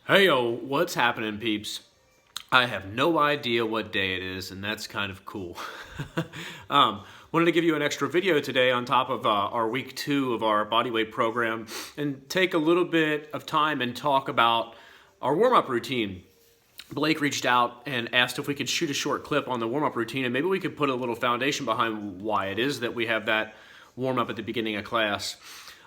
Hey yo, what's happening, peeps? I have no idea what day it is, and that's kind of cool. Wanted to give you an extra video today on top of our week 2 of our bodyweight program and take a little bit of time and talk about our warm-up routine. Blake reached out and asked if we could shoot a short clip on the warm-up routine, and maybe we could put a little foundation behind why it is that we have that warm-up at the beginning of class.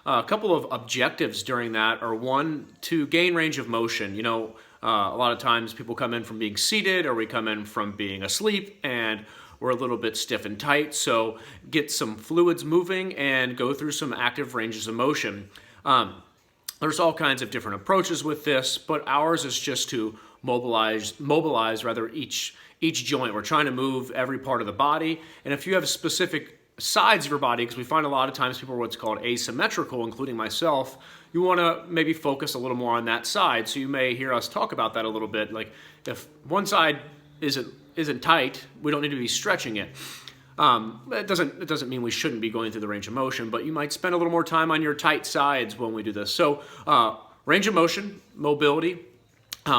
A couple of objectives during that are, one, to gain range of motion. A lot of times people come in from being seated, or we come in from being asleep, and we're a little bit stiff and tight. So get some fluids moving and go through some active ranges of motion. There's all kinds of different approaches with this, but ours is just to mobilize each joint. We're trying to move every part of the body, and if you have specific sides of your body, because we find a lot of times people are what's called asymmetrical, including myself, you want to maybe focus a little more on that side. So you may hear us talk about that a little bit. Like if one side isn't tight, we don't need to be stretching it. It doesn't mean we shouldn't be going through the range of motion, but you might spend a little more time on your tight sides when we do this. So range of motion, mobility.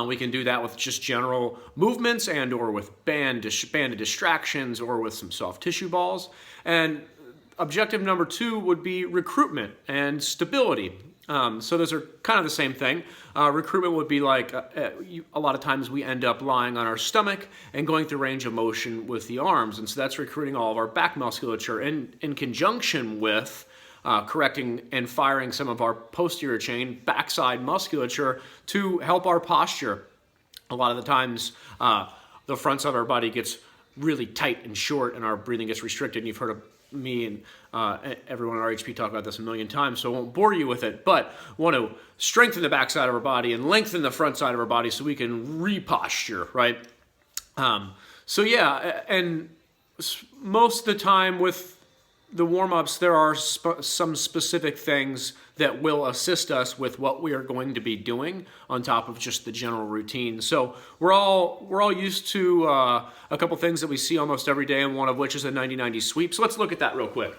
We can do that with just general movements and or with banded distractions or with some soft tissue balls. And objective number 2 would be recruitment and stability. So those are kind of the same thing. Recruitment would be like a lot of times we end up lying on our stomach and going through range of motion with the arms. And so that's recruiting all of our back musculature in conjunction with correcting and firing some of our posterior chain backside musculature to help our posture. A lot of the times the front side of our body gets really tight and short and our breathing gets restricted. And you've heard of me and everyone at RHP talk about this a million times, so I won't bore you with it, but want to strengthen the backside of our body and lengthen the front side of our body so we can reposture, right? So yeah, and most of the time with the warm-ups, there are some specific things that will assist us with what we are going to be doing on top of just the general routine. So we're all used to a couple things that we see almost every day, and one of which is a 90-90 sweep. So let's look at that real quick.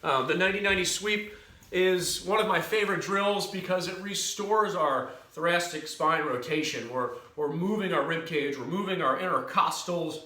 The 90-90 sweep is one of my favorite drills because it restores our thoracic spine rotation. We're moving our rib cage, we're moving our intercostals,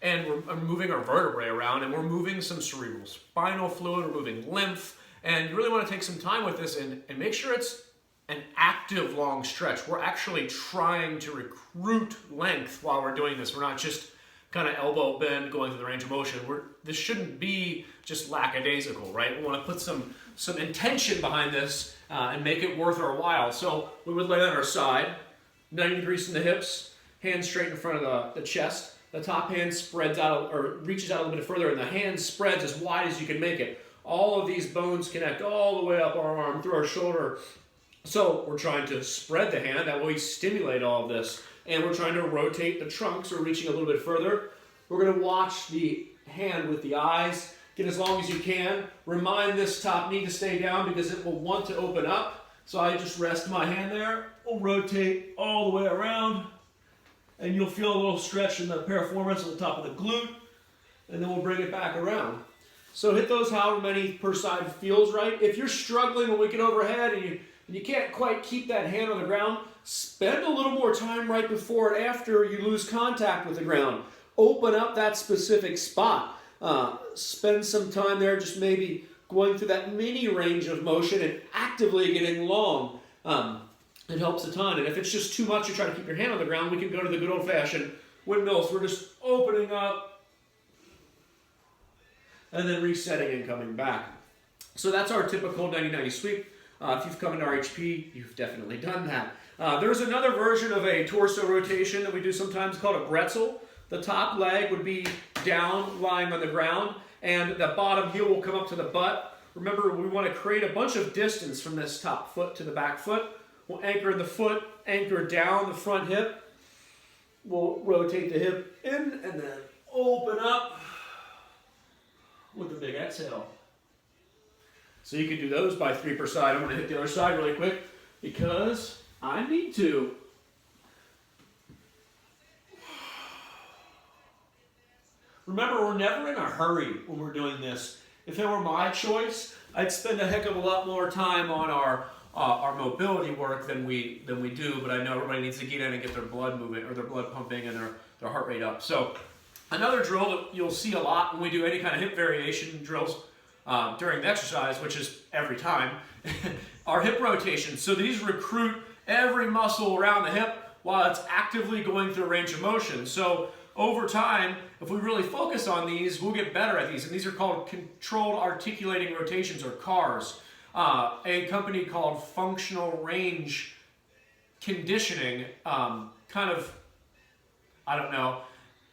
and we're moving our vertebrae around, and we're moving some cerebral spinal fluid, we're moving lymph, and you really want to take some time with this and make sure it's an active long stretch. We're actually trying to recruit length while we're doing this. We're not just kind of elbow bend going through the range of motion. This shouldn't be just lackadaisical, right? We want to put some intention behind this and make it worth our while. So we would lay on our side, 90 degrees from the hips, hands straight in front of the chest. The top hand spreads out or reaches out a little bit further, and the hand spreads as wide as you can make it. All of these bones connect all the way up our arm through our shoulder. So we're trying to spread the hand, that way we stimulate all of this. And we're trying to rotate the trunk, so we're reaching a little bit further. We're going to watch the hand with the eyes. Get as long as you can. Remind this top knee to stay down because it will want to open up. So I just rest my hand there. We'll rotate all the way around. And you'll feel a little stretch in the piriformis on the top of the glute, and then we'll bring it back around. So hit those however many per side feels right. If you're struggling when we get overhead and you can't quite keep that hand on the ground, spend a little more time right before and after you lose contact with the ground. Open up that specific spot. Spend some time there just maybe going through that mini range of motion and actively getting long. It helps a ton. And if it's just too much, you try to keep your hand on the ground, we can go to the good old-fashioned windmills. We're just opening up and then resetting and coming back. So that's our typical 90-90 sweep. If you've come into RHP, you've definitely done that. There's another version of a torso rotation that we do sometimes called a bretzel. The top leg would be down, lying on the ground, and the bottom heel will come up to the butt. Remember, we want to create a bunch of distance from this top foot to the back foot. We'll anchor the foot, anchor down the front hip. We'll rotate the hip in and then open up with a big exhale. So you can do those by 3 per side. I'm going to hit the other side really quick because I need to. Remember, we're never in a hurry when we're doing this. If it were my choice, I'd spend a heck of a lot more time on our our mobility work than we do, but I know everybody needs to get in and get their blood moving, or their blood pumping, and their heart rate up. So another drill that you'll see a lot when we do any kind of hip variation drills during the exercise, which is every time, are hip rotations. So these recruit every muscle around the hip while it's actively going through a range of motion. So over time, if we really focus on these, we'll get better at these. And these are called controlled articulating rotations, or CARs. A company called Functional Range Conditioning kind of, I don't know,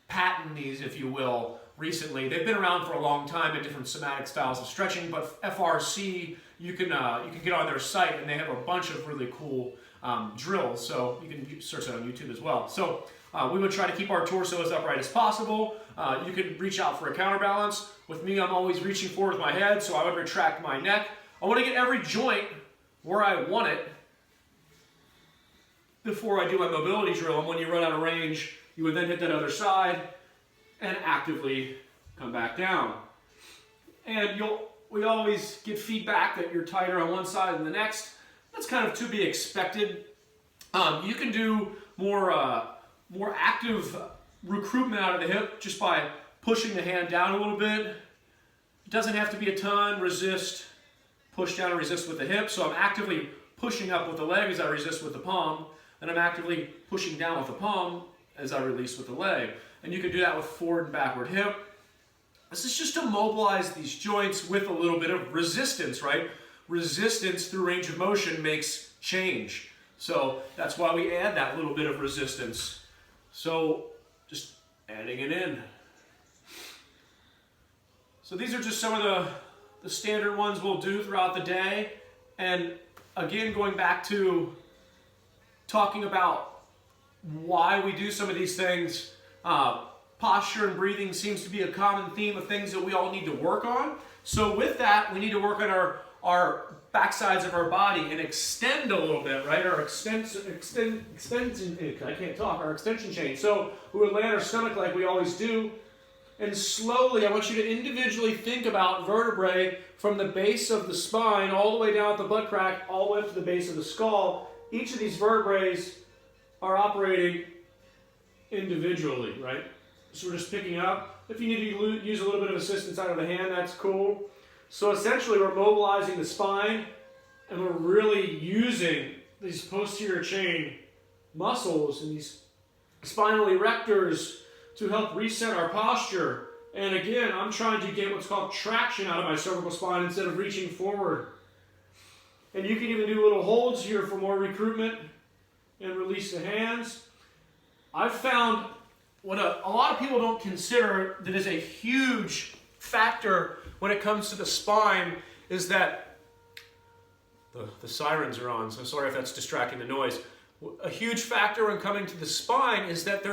patent these, if you will, recently. They've been around for a long time in different somatic styles of stretching, but FRC, you can get on their site, and they have a bunch of really cool drills, so you can search that on YouTube as well. So we would try to keep our torso as upright as possible. You could reach out for a counterbalance. With me, I'm always reaching forward with my head, so I would retract my neck. I want to get every joint where I want it before I do my mobility drill. And when you run out of range, you would then hit that other side and actively come back down. And we always get feedback that you're tighter on one side than the next. That's kind of to be expected. You can do more active recruitment out of the hip just by pushing the hand down a little bit. It doesn't have to be a ton. Resist, push down and resist with the hip. So I'm actively pushing up with the leg as I resist with the palm, and I'm actively pushing down with the palm as I release with the leg. And you can do that with forward and backward hip. This is just to mobilize these joints with a little bit of resistance, right? Resistance through range of motion makes change. So that's why we add that little bit of resistance. So just adding it in. So these are just some of the standard ones we'll do throughout the day. And again, going back to talking about why we do some of these things, posture and breathing seems to be a common theme of things that we all need to work on. So with that, we need to work on our back sides of our body and extend a little bit, right? Our extension chain. So we would land our stomach like we always do. And slowly, I want you to individually think about vertebrae from the base of the spine all the way down at the butt crack, all the way up to the base of the skull. Each of these vertebrae are operating individually, right? So we're just picking up. If you need to use a little bit of assistance out of the hand, that's cool. So essentially, we're mobilizing the spine, and we're really using these posterior chain muscles and these spinal erectors to help reset our posture. And again, I'm trying to get what's called traction out of my cervical spine instead of reaching forward. And you can even do little holds here for more recruitment and release the hands. I've found what a lot of people don't consider that is a huge factor when it comes to the spine is that the sirens are on, so sorry if that's distracting the noise. A huge factor when coming to the spine is that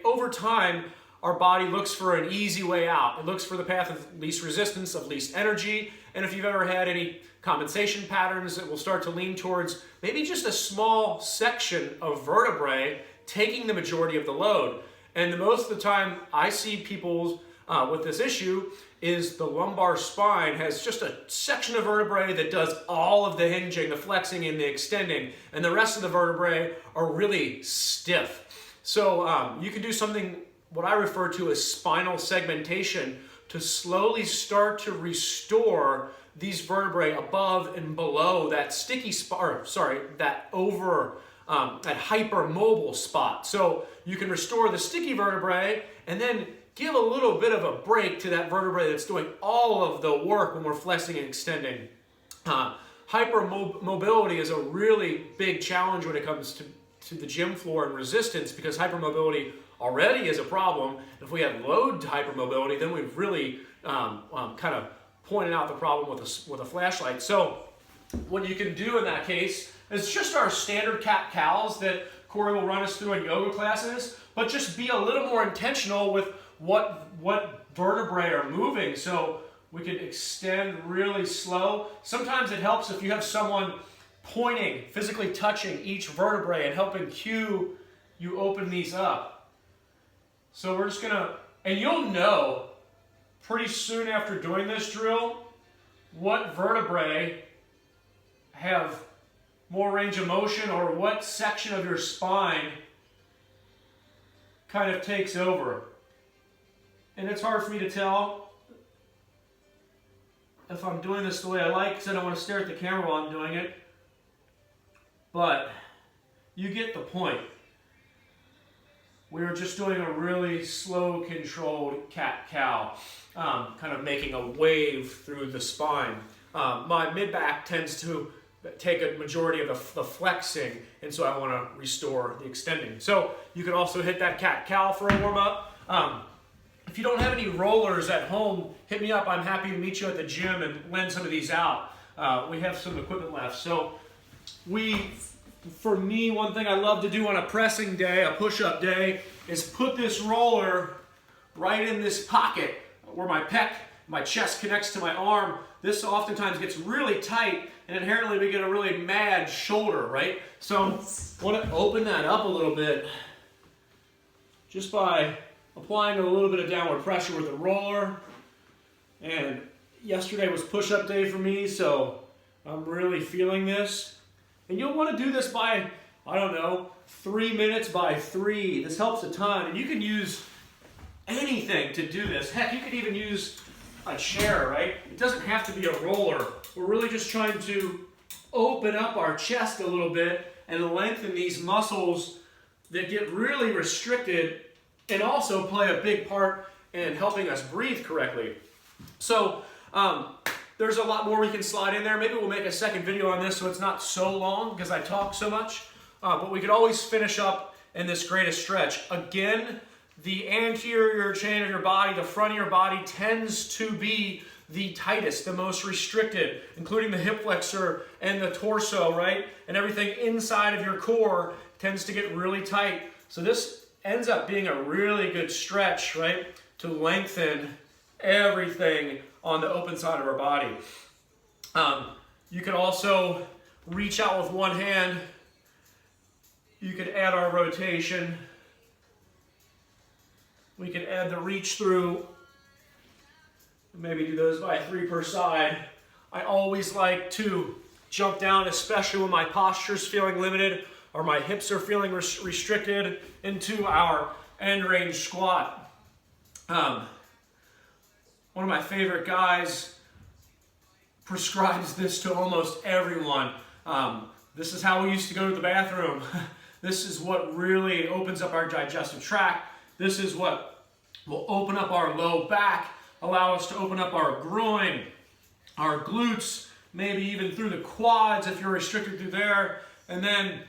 over time, our body looks for an easy way out. It looks for the path of least resistance, of least energy, and if you've ever had any compensation patterns, it will start to lean towards maybe just a small section of vertebrae taking the majority of the load. And most of the time I see people with this issue is the lumbar spine has just a section of vertebrae that does all of the hinging, the flexing, and the extending, and the rest of the vertebrae are really stiff. So you can do something, what I refer to as spinal segmentation, to slowly start to restore these vertebrae above and below that that hypermobile spot. So you can restore the sticky vertebrae and then give a little bit of a break to that vertebrae that's doing all of the work when we're flexing and extending. Hypermobility is a really big challenge when it comes to the gym floor and resistance, because hypermobility already is a problem. If we add load to hypermobility, then we've really kind of pointed out the problem with a flashlight. So what you can do in that case is just our standard cat-cows that Corey will run us through in yoga classes, but just be a little more intentional with what vertebrae are moving. So we can extend really slow. Sometimes it helps if you have someone pointing, physically touching each vertebrae and helping cue you open these up. So we're just gonna, and you'll know pretty soon after doing this drill what vertebrae have more range of motion, or what section of your spine kind of takes over. And it's hard for me to tell if I'm doing this the way I like, because I don't want to stare at the camera while I'm doing it. But you get the point. We were just doing a really slow, controlled cat-cow, kind of making a wave through the spine. My mid-back tends to take a majority of the flexing, and so I want to restore the extending. So you can also hit that cat-cow for a warm-up. If you don't have any rollers at home, hit me up. I'm happy to meet you at the gym and lend some of these out. We have some equipment left. So for me, one thing I love to do on a pressing day, a push-up day, is put this roller right in this pocket where my pec, my chest connects to my arm. This oftentimes gets really tight, and inherently we get a really mad shoulder, right? So I want to open that up a little bit just by applying a little bit of downward pressure with the roller. And yesterday was push-up day for me, so I'm really feeling this. And you'll want to do this by, I don't know, 3 minutes by 3. This helps a ton. And you can use anything to do this. Heck, you could even use a chair, right? It doesn't have to be a roller. We're really just trying to open up our chest a little bit and lengthen these muscles that get really restricted and also play a big part in helping us breathe correctly. So, there's a lot more we can slide in there. Maybe we'll make a second video on this so it's not so long because I talk so much. But we could always finish up in this greatest stretch. Again, the anterior chain of your body, the front of your body tends to be the tightest, the most restricted, including the hip flexor and the torso, right? And everything inside of your core tends to get really tight. So this ends up being a really good stretch, right? To lengthen everything on the open side of our body. You can also reach out with one hand. You could add our rotation. We could add the reach through. Maybe do those by 3 per side. I always like to jump down, especially when my posture's feeling limited or my hips are feeling restricted, into our end range squat. One of my favorite guys prescribes this to almost everyone. This is how we used to go to the bathroom. This is what really opens up our digestive tract. This is what will open up our low back, allow us to open up our groin, our glutes, maybe even through the quads if you're restricted through there. And then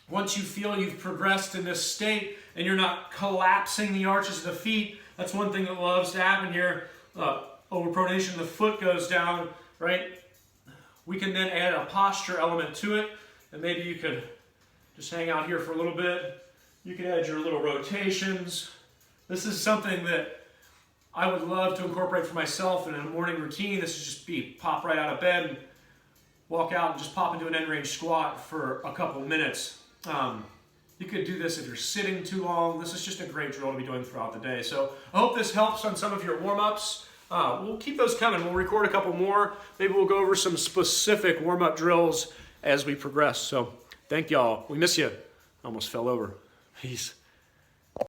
once you feel you've progressed in this state and you're not collapsing the arches of the feet, that's one thing that loves to happen here. Over pronation, the foot goes down, right? We can then add a posture element to it, and maybe you could just hang out here for a little bit. You can add your little rotations. This is something that I would love to incorporate for myself in a morning routine. This is just pop right out of bed, and walk out and just pop into an end range squat for a couple minutes. You could do this if you're sitting too long. This is just a great drill to be doing throughout the day. So I hope this helps on some of your warm-ups. We'll keep those coming. We'll record a couple more. Maybe we'll go over some specific warm-up drills as we progress. So thank y'all. We miss you. Almost fell over. Peace.